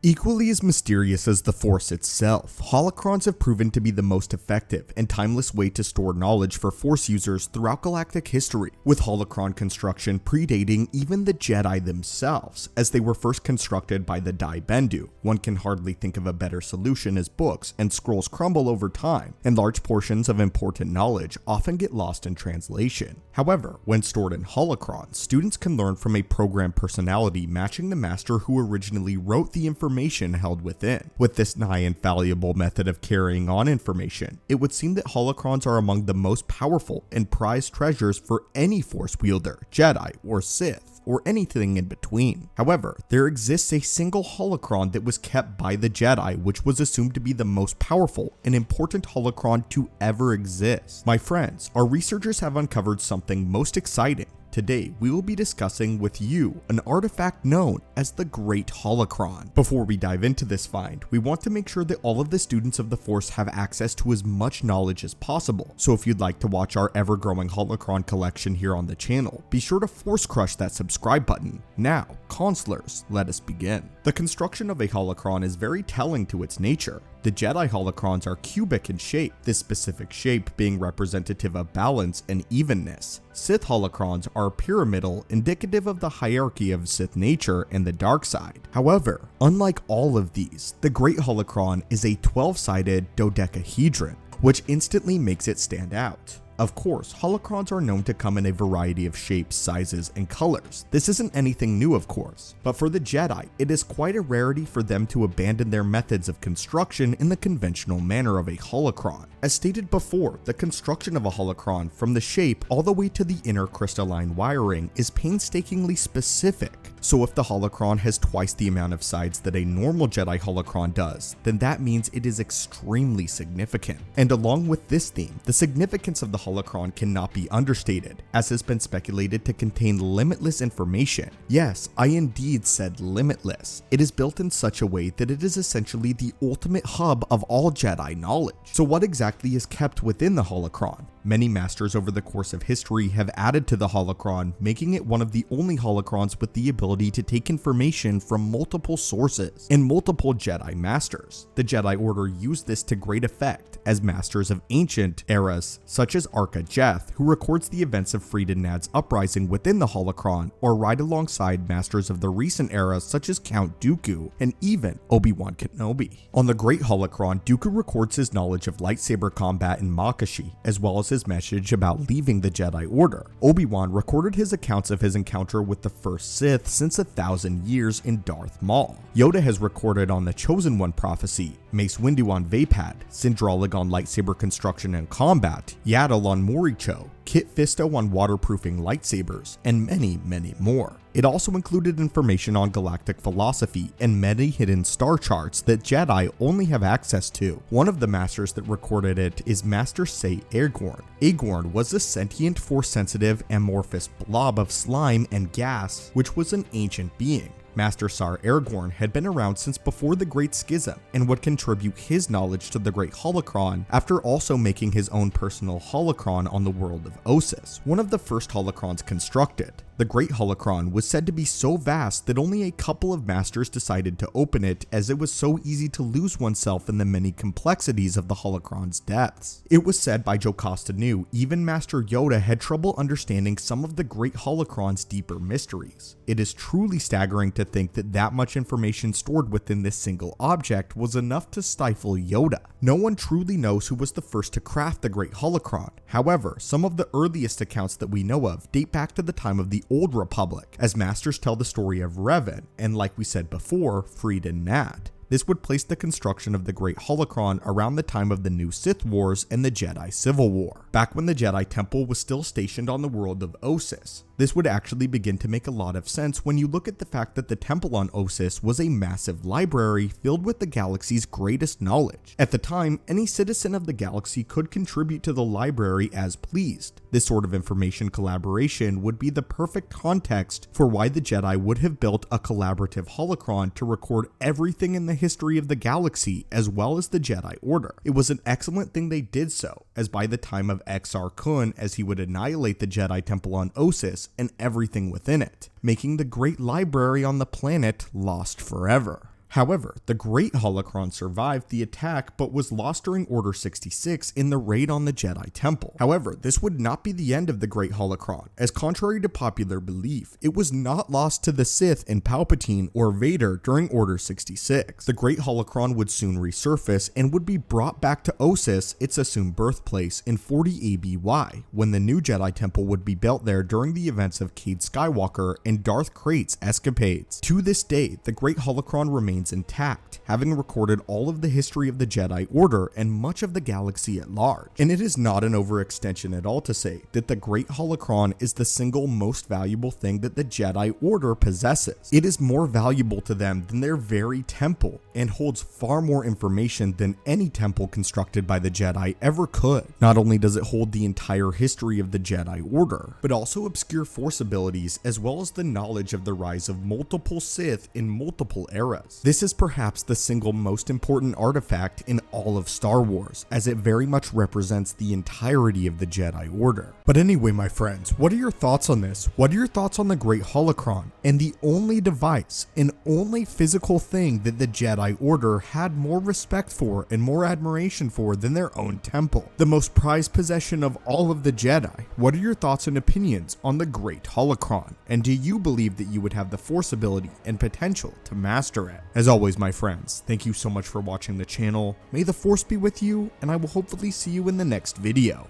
Equally as mysterious as the Force itself, holocrons have proven to be the most effective and timeless way to store knowledge for Force users throughout galactic history, with holocron construction predating even the Jedi themselves, as they were first constructed by the Dai Bendu. One can hardly think of a better solution, as books and scrolls crumble over time, and large portions of important knowledge often get lost in translation. However, when stored in holocrons, students can learn from a programmed personality matching the master who originally wrote the information held within. With this nigh infallible method of carrying on information, it would seem that holocrons are among the most powerful and prized treasures for any Force wielder, Jedi or Sith, or anything in between. However, there exists a single holocron that was kept by the Jedi, which was assumed to be the most powerful and important holocron to ever exist. My friends, our researchers have uncovered something most exciting. Today, we will be discussing with you an artifact known as the Great Holocron. Before we dive into this find, we want to make sure that all of the students of the Force have access to as much knowledge as possible. So if you'd like to watch our ever-growing holocron collection here on the channel, be sure to force crush that subscribe button. Now, consulars, let us begin. The construction of a holocron is very telling to its nature. The Jedi holocrons are cubic in shape, this specific shape being representative of balance and evenness. Sith holocrons are pyramidal, indicative of the hierarchy of Sith nature and the dark side. However, unlike all of these, the Great Holocron is a 12-sided dodecahedron, which instantly makes it stand out. Of course, holocrons are known to come in a variety of shapes, sizes, and colors. This isn't anything new, of course, but for the Jedi, it is quite a rarity for them to abandon their methods of construction in the conventional manner of a holocron. As stated before, the construction of a holocron, from the shape all the way to the inner crystalline wiring, is painstakingly specific. So if the holocron has twice the amount of sides that a normal Jedi holocron does, then that means it is extremely significant. And along with this theme, the significance of the holocron cannot be understated, as has been speculated to contain limitless information. Yes, I indeed said limitless. It is built in such a way that it is essentially the ultimate hub of all Jedi knowledge. So what exactly is kept within the holocron? Many masters over the course of history have added to the holocron, making it one of the only holocrons with the ability to take information from multiple sources and multiple Jedi masters. The Jedi Order used this to great effect, as masters of ancient eras such as Arca Jeth, who records the events of Freed and Nad's uprising within the holocron, or right alongside masters of the recent era such as Count Dooku and even Obi-Wan Kenobi. On the Great Holocron, Dooku records his knowledge of lightsaber combat in Makashi, as well as his message about leaving the Jedi Order. Obi-Wan recorded his accounts of his encounter with the first Sith since 1,000 years in Darth Maul. Yoda has recorded on the Chosen One prophecy, Mace Windu on Vapad, Sindralig on lightsaber construction and combat, Yaddle on Moricho, Kit Fisto on waterproofing lightsabers, and many, many more. It also included information on galactic philosophy and many hidden star charts that Jedi only have access to. One of the masters that recorded it is Master Say Agorn. Agorn was a sentient, force-sensitive, amorphous blob of slime and gas, which was an ancient being. Master Sar Aragorn had been around since before the Great Schism and would contribute his knowledge to the Great Holocron after also making his own personal holocron on the world of Ossus, one of the first holocrons constructed. The Great Holocron was said to be so vast that only a couple of masters decided to open it, as it was so easy to lose oneself in the many complexities of the holocron's depths. It was said by Jocasta Nu even Master Yoda had trouble understanding some of the Great Holocron's deeper mysteries. It is truly staggering to think that that much information stored within this single object was enough to stifle Yoda. No one truly knows who was the first to craft the Great Holocron. However, some of the earliest accounts that we know of date back to the time of the Old Republic, as masters tell the story of Revan, and like we said before, Freed and Nad. This would place the construction of the Great Holocron around the time of the New Sith Wars and the Jedi Civil War, back when the Jedi Temple was still stationed on the world of Ossus. This would actually begin to make a lot of sense when you look at the fact that the temple on Ossus was a massive library filled with the galaxy's greatest knowledge. At the time, any citizen of the galaxy could contribute to the library as pleased. This sort of information collaboration would be the perfect context for why the Jedi would have built a collaborative holocron to record everything in the history of the galaxy as well as the Jedi Order. It was an excellent thing they did so, as by the time of Exar Kun, as he would annihilate the Jedi Temple on Ossus and everything within it, making the great library on the planet lost forever. However, the Great Holocron survived the attack but was lost during Order 66 in the raid on the Jedi Temple. However, this would not be the end of the Great Holocron, as contrary to popular belief, it was not lost to the Sith and Palpatine or Vader during Order 66. The Great Holocron would soon resurface and would be brought back to Ossus, its assumed birthplace, in 40 ABY, when the new Jedi Temple would be built there during the events of Cade Skywalker and Darth Krayt's escapades. To this day, the Great Holocron remains intact, having recorded all of the history of the Jedi Order and much of the galaxy at large. And it is not an overextension at all to say that the Great Holocron is the single most valuable thing that the Jedi Order possesses. It is more valuable to them than their very temple, and holds far more information than any temple constructed by the Jedi ever could. Not only does it hold the entire history of the Jedi Order, but also obscure Force abilities as well as the knowledge of the rise of multiple Sith in multiple eras. This is perhaps the single most important artifact in all of Star Wars, as it very much represents the entirety of the Jedi Order. But anyway, my friends, what are your thoughts on this? What are your thoughts on the Great Holocron and the only device and only physical thing that the Jedi Order had more respect for and more admiration for than their own temple? The most prized possession of all of the Jedi. What are your thoughts and opinions on the Great Holocron? And do you believe that you would have the Force ability and potential to master it? As always, my friends, thank you so much for watching the channel. May the Force be with you, and I will hopefully see you in the next video.